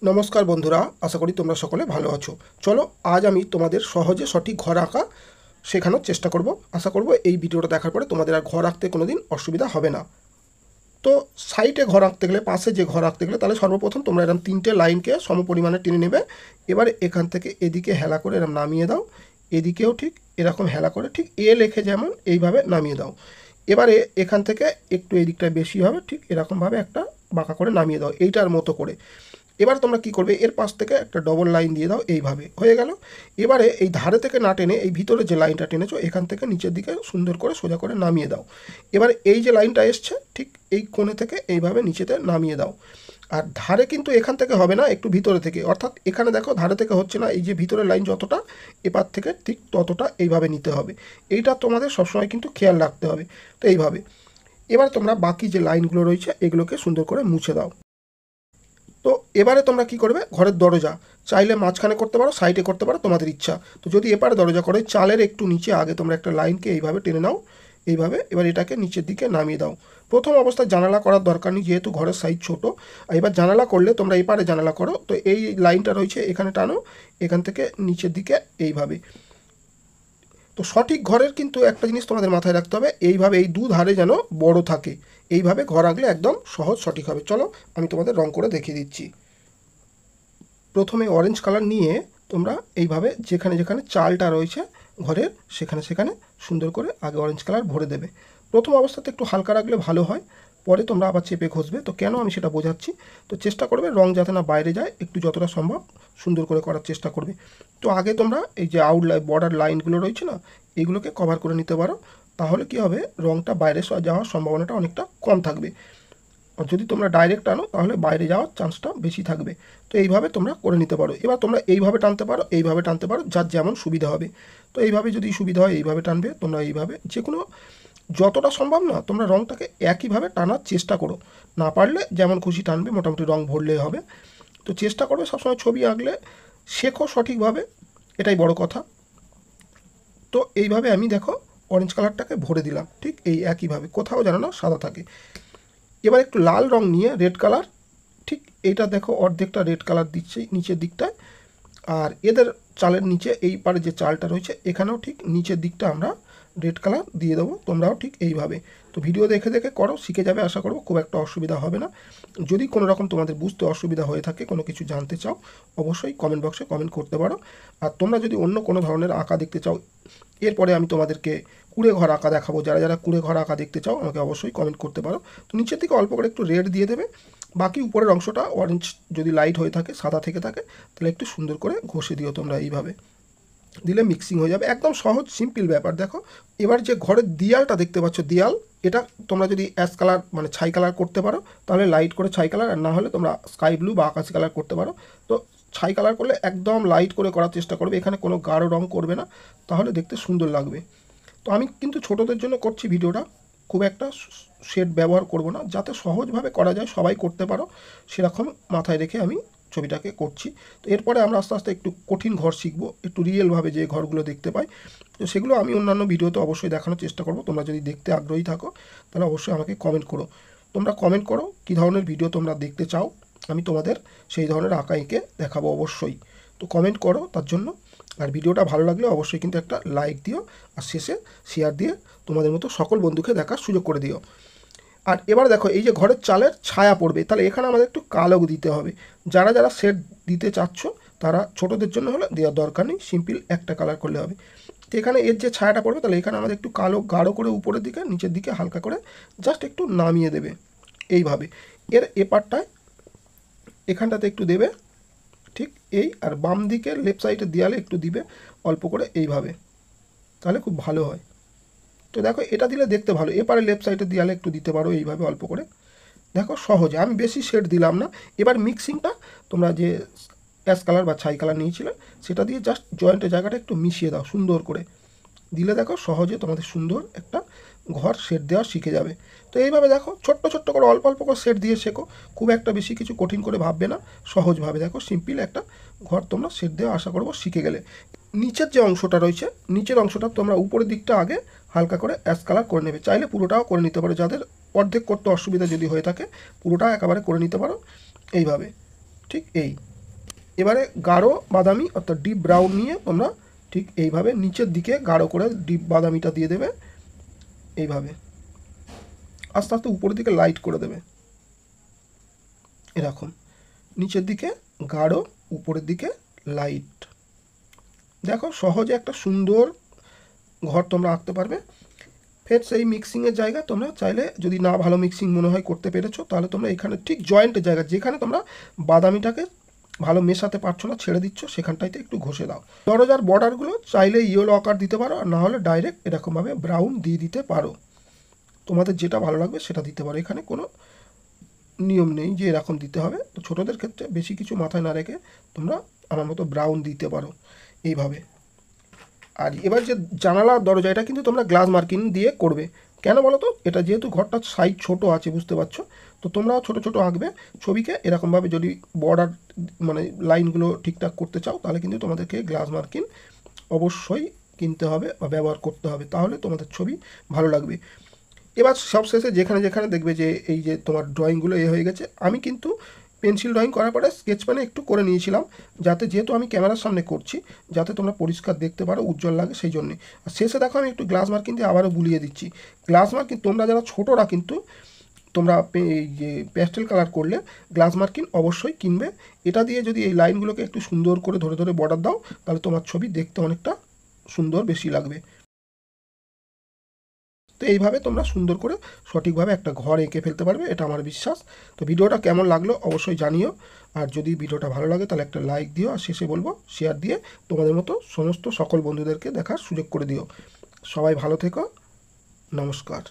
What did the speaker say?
নমস্কার বন্ধুরা, আশা করি তোমরা সকলে ভালো আছো। চলো আজ আমি তোমাদের সহজে সঠিক ঘর আঁকা শেখানোর চেষ্টা করব। আশা করব এই ভিডিওটা দেখার পরে তোমাদের আর ঘর আঁকতে কোনোদিন অসুবিধা হবে না। তো সাইডে ঘর আঁকতে গেলে, পাশে যে ঘর আঁকতে গেলে, তাহলে সর্বপ্রথম তোমরা এরকম 3টে লাইনকে সমপরিমাণে টেনে নেবে। এবার এখান থেকে এদিকে হেলা করে এরকম নামিয়ে দাও, এদিকেও ঠিক এরকম হেলা করে ঠিক এ লেখে যেমন এইভাবে নামিয়ে দাও। এবারে এখান থেকে একটু এই দিকটা বেশি হবে, ঠিক এরকমভাবে একটা বাঁকা করে নামিয়ে দাও এইটার মতো করে। এবার তোমরা কি করবে, এর পাশ থেকে একটা ডবল লাইন দিয়ে দাও, এইভাবে হয়ে গেল। এবারে এই ধারে থেকে না টেনে এই ভিতরে যে লাইনটা টেনেছো এখান থেকে নিচের দিকে সুন্দর করে সোজা করে নামিয়ে দাও। এবার এই যে লাইনটা এসছে ঠিক এই কোণে থেকে এইভাবে নিচেতে নামিয়ে দাও। আর ধারে কিন্তু এখান থেকে হবে না, একটু ভিতরে থেকে, অর্থাৎ এখানে দেখো ধারে থেকে হচ্ছে না, এই যে ভিতরের লাইন যতটা এপার থেকে ঠিক ততটা এইভাবে নিতে হবে। এইটা তোমাদের সবসময় কিন্তু খেয়াল রাখতে হবে। তো এইভাবে এবার তোমরা বাকি যে লাইনগুলো রয়েছে এগুলোকে সুন্দর করে মুছে দাও। তো এবারে তোমরা কি করবে, ঘরের দরজা চাইলে মাঝখানে করতে পারো, সাইডে করতে পারো, তোমাদের ইচ্ছা। তো যদি এপারে দরজা করে চালের একটু নিচে আগে তোমরা একটা লাইনকে এইভাবে টেনে নাও, এইভাবে। এবার এটাকে নিচের দিকে নামিয়ে দাও। প্রথম অবস্থায় জানালা করার দরকার নেই, যেহেতু ঘরের সাইজ ছোট। এবার জানালা করলে তোমরা এপারে জানালা করো। তো এই লাইনটা রয়েছে এখানে টানো, এখান থেকে নিচের দিকে এইভাবে। তো সঠিক ঘরের কিন্তু একটা জিনিস তোমাদের মাথায় রাখতে হবে, এইভাবে এই দু ধারে যেন বড় থাকে। এইভাবে ঘর আঁকলে একদম সহজ সঠিক হবে। চলো আমি তোমাদের রং করে দেখিয়ে দিচ্ছি। প্রথমে অরেঞ্জ কালার নিয়ে তোমরা এইভাবে যেখানে যেখানে চালটা রয়েছে ঘরের সেখানে সেখানে সুন্দর করে আগে অরেঞ্জ কালার ভরে দেবে। প্রথম অবস্থাতে একটু হালকা রাখলে ভালো হয়, পরে তোমরা আবার চেপে ঘষবে। তো কেন আমি সেটা বোঝাচ্ছি। তো চেষ্টা করবে রং যাতে না বাইরে যায়, একটু যতটা সম্ভব সুন্দর করে করার চেষ্টা করবে। তো আগে তোমরা এই যে আউটলাইন বর্ডার লাইনগুলো রয়েছে না, এইগুলোকে কভার করে নিতে পারো। তাহলে কি হবে, রংটা বাইরে যাওয়ার সম্ভাবনাটা অনেকটা কম থাকবে। আর যদি তোমরা ডাইরেক্ট আনো তাহলে বাইরে যাওয়ার চান্সটা বেশি থাকবে। তো এইভাবে তোমরা করে নিতে পারো। এবার তোমরা এইভাবে টানতে পারো, এইভাবে টানতে পারো, যার যেমন সুবিধা হবে। তো এইভাবে যদি সুবিধা হয় এইভাবে টানবে তোমরা, এইভাবে যে কোনো যতটা সম্ভব না তোমরা রঙটাকে একইভাবে টানার চেষ্টা করো। না পারলে যেমন খুশি টানবে, মোটামুটি রঙ ভরলেই হবে। তো চেষ্টা করবে সবসময় ছবি আঁকলে শেখো সঠিকভাবে, এটাই বড় কথা। তো এইভাবে আমি দেখো অরেঞ্জ কালারটাকে ভরে দিলাম, ঠিক এই একইভাবে, কোথাও যেন না সাদা থাকে। এবার একটু লাল রং নিয়ে রেড কালার, ঠিক এইটা দেখো অর্ধেকটা রেড কালার দিচ্ছে নিচের দিকটায়। আর এদের চালের নিচে এই পারে যে চালটা রয়েছে এখানেও ঠিক নিচের দিকটা আমরা রেড কালার দিয়ে দেবো। তোমরাও ঠিক এইভাবে। তো ভিডিও দেখে দেখে করো, শিখে যাবে আশা করবো, খুব একটা অসুবিধা হবে না। যদি কোনো রকম তোমাদের বুঝতে অসুবিধা হয়ে থাকে, কোনো কিছু জানতে চাও, অবশ্যই কমেন্ট বক্সে কমেন্ট করতে পারো। আর তোমরা যদি অন্য কোনো ধরনের আঁকা দেখতে চাও, এরপরে আমি তোমাদেরকে কুড়ে ঘর আঁকা দেখাবো। যারা যারা কুড়ে ঘর আঁকা দেখতে চাও আমাকে অবশ্যই কমেন্ট করতে পারো। তো নিচের দিকে অল্প করে একটু রেড দিয়ে দেবে, বাকি উপরের অংশটা অরেঞ্জ যদি লাইট হয়ে থাকে, সাদা থেকে থাকে, তাহলে একটু সুন্দর করে ঘষে দিও তোমরা। এইভাবে দিলে মিক্সিং হয়ে যাবে, একদম সহজ সিম্পল ব্যাপার। দেখো এবার যে ঘরের দেয়ালটা দেখতে পাচ্ছ, দেয়াল, এটা তোমরা যদি অ্যাশ কালার মানে ছাই কালার করতে পারো তাহলে লাইট করে ছাই কালার, আর না হলে তোমরা স্কাই ব্লু বা আকাশি কালার করতে পারো। তো ছাই কালার করলে একদম লাইট করে করার চেষ্টা করবে, এখানে কোনো গাঢ় রং করবে না, তাহলে দেখতে সুন্দর লাগবে। তো আমি কিন্তু ছোটদের জন্য করছি ভিডিওটা, খুব একটা শেড ব্যবহার করব না, যাতে সহজভাবে করা যায়, সবাই করতে পারো সেরকম মাথায় রেখে আমি ছবিটাকে করছি। তো এরপরে আমরা আস্তে আস্তে একটু কঠিন ঘর শিখবো, একটু রিয়েলভাবে যে ঘরগুলো দেখতে পাই। তো সেগুলো আমি অন্যান্য ভিডিওতে অবশ্যই দেখানোর চেষ্টা করব। তোমরা যদি দেখতে আগ্রহী থাকো তাহলে অবশ্যই আমাকে কমেন্ট করো। তোমরা কমেন্ট করো কী ধরনের ভিডিও তোমরা দেখতে চাও, আমি তোমাদের সেই ধরনের আঁকা এঁকে দেখাবো অবশ্যই। তো কমেন্ট করো তার জন্য। আর ভিডিওটা ভালো লাগলে অবশ্যই কিন্তু একটা লাইক দিও, আর শেষে শেয়ার দিয়ে তোমাদের মতো সকল বন্ধুকে দেখার সুযোগ করে দিও। আর এবার দেখো এই যে ঘরের চালের ছায়া পড়বে, তাহলে এখানে আমাদের একটু কালো দিতে হবে। যারা যারা শেড দিতে চাচ্ছ তারা ছোটোদের জন্য হলে দেওয়ার দরকার নেই, সিম্পল একটা কালার করলে হবে। তো এখানে এর যে ছায়াটা পড়বে, তাহলে এখানে আমাদের একটু কালো গাঢ় করে উপরের দিকে, নিচের দিকে হালকা করে জাস্ট একটু নামিয়ে দেবে এইভাবে। এর এপারটায় এখানটাতে একটু দেবে, ঠিক এই, আর বাম দিকে লেফট সাইডের দেয়ালে একটু দিবে অল্প করে এইভাবে, তাহলে খুব ভালো হয়। তো দেখো এটা দিলে দেখতে ভালো। এবারে লেফট সাইডের দেয়ালে একটু দিতে পারো এইভাবে অল্প করে। দেখো সহজে, আমি বেশি শেড দিলাম না। এবার মিক্সিংটা তোমরা যে অ্যাশ কালার বা ছাই কালার নিয়েছিলে সেটা দিয়ে জাস্ট জয়েন্টের জায়গাটা একটু মিশিয়ে দাও সুন্দর করে। দিলে দেখো সহজে তোমাদের সুন্দর একটা ঘর শেড দেওয়া শিখে যাবে। তো এইভাবে দেখো ছোট্ট ছোট্ট করে অল্প অল্প করে শেড দিয়ে শেখো, খুব একটা বেশি কিছু কঠিন করে ভাববে না, সহজভাবে দেখো সিম্পল একটা ঘর তোমরা শেড দেওয়া আশা করবো শিখে গেলে। নিচের যে অংশটা রয়েছে, নিচের অংশটা তোমরা উপরের দিকটা আগে হালকা করে অ্যাশ কালার করে নেবে, চাইলে পুরোটাও করে নিতে পারো। যাদের অর্ধেক করতে অসুবিধা যদি হয়ে থাকে পুরোটা একেবারে করে নিতে পারো এইভাবে, ঠিক এই। এবারে গাঢ় বাদামি অর্থাৎ ডিপ ব্রাউন নিয়ে তোমরা ঠিক এইভাবে নিচের দিকে গাঢ় করে ডিপ বাদামিটা দিয়ে দেবে। এইভাবে আস্তে আস্তে উপরের দিকে লাইট করে দেবে, এরকম নিচের দিকে গাঢ়, উপরের দিকে লাইট। দেখো সহজে একটা সুন্দর ঘর তোমরা আঁকতে পারবে। ফের সেই মিক্সিংয়ের জায়গা তোমরা চাইলে যদি না ভালো মিক্সিং মনে হয় করতে পেরেছো, তাহলে তোমরা এখানে ঠিক জয়েন্টের জায়গা যেখানে তোমরা বাদামিটাকে ভালো মেশাতে পারছো না, ছেড়ে দিচ্ছ, সেখানটাইতে একটু ঘষে দাও। দরজার বর্ডারগুলো চাইলে ইয়েলো আকার দিতে পারো, আর না হলে ডাইরেক্ট এরকমভাবে ব্রাউন দিয়ে দিতে পারো। তোমাদের যেটা ভালো লাগবে সেটা দিতে পারো, এখানে কোনো নিয়ম নেই যে এরকম দিতে হবে। তো ছোটোদের ক্ষেত্রে বেশি কিছু মাথায় না রেখে তোমরা আমার মতো ব্রাউন দিতে পারো এইভাবে। আর এবার যে জানালা দরজা, এটা কিন্তু তোমরা গ্লাস মার্কিং দিয়ে করবে। কেন বলো তো? এটা যেহেতু ঘরটার সাইজ ছোট আছে, বুঝতে পারছো, তো তোমরাও ছোটো ছোটো আঁকবে ছবিকে। এরকমভাবে যদি বর্ডার মানে লাইনগুলো ঠিকঠাক করতে চাও, তাহলে কিন্তু তোমাদেরকে গ্লাস মার্কিং অবশ্যই কিনতে হবে বা ব্যবহার করতে হবে, তাহলে তোমাদের ছবি ভালো লাগবে। এবার সবশেষে যেখানে যেখানে দেখবে যে এই যে তোমার ড্রয়িংগুলো হয়ে গেছে, আমি কিন্তু পেন্সিল ড্রয়িং করার পরে স্কেচ পেনে একটু করে নিয়েছিলাম, যাতে যেহেতু আমি ক্যামেরার সামনে করছি, যাতে তোমরা পরিষ্কার দেখতে পারো, উজ্জ্বল লাগে সেই জন্যে। আর শেষে দেখো আমি একটু গ্লাস মার্কিং দিয়ে আবারও বুলিয়ে দিচ্ছি। গ্লাস মার্কিং তোমরা যারা ছোটোরা কিন্তু তোমরা এই যে প্যাস্টেল কালার করলে গ্লাস মার্কিং অবশ্যই কিনবে। এটা দিয়ে যদি এই লাইনগুলোকে একটু সুন্দর করে ধরে ধরে বর্ডার দাও, তাহলে তোমার ছবি দেখতে অনেকটা সুন্দর বেশি লাগবে। তো এইভাবে তোমরা সুন্দর করে সঠিকভাবে একটা ঘর এঁকে ফেলতে পারবে, এটা আমার বিশ্বাস। তো ভিডিওটা কেমন লাগলো অবশ্যই জানিও, আর যদি ভিডিওটা ভালো লাগে তাহলে একটা লাইক দিও, আর শেষে বলবো শেয়ার দিয়ে তোমাদের মতো সমস্ত সকল বন্ধুদেরকে দেখার সুযোগ করে দিও। সবাই ভালো থেকো, নমস্কার।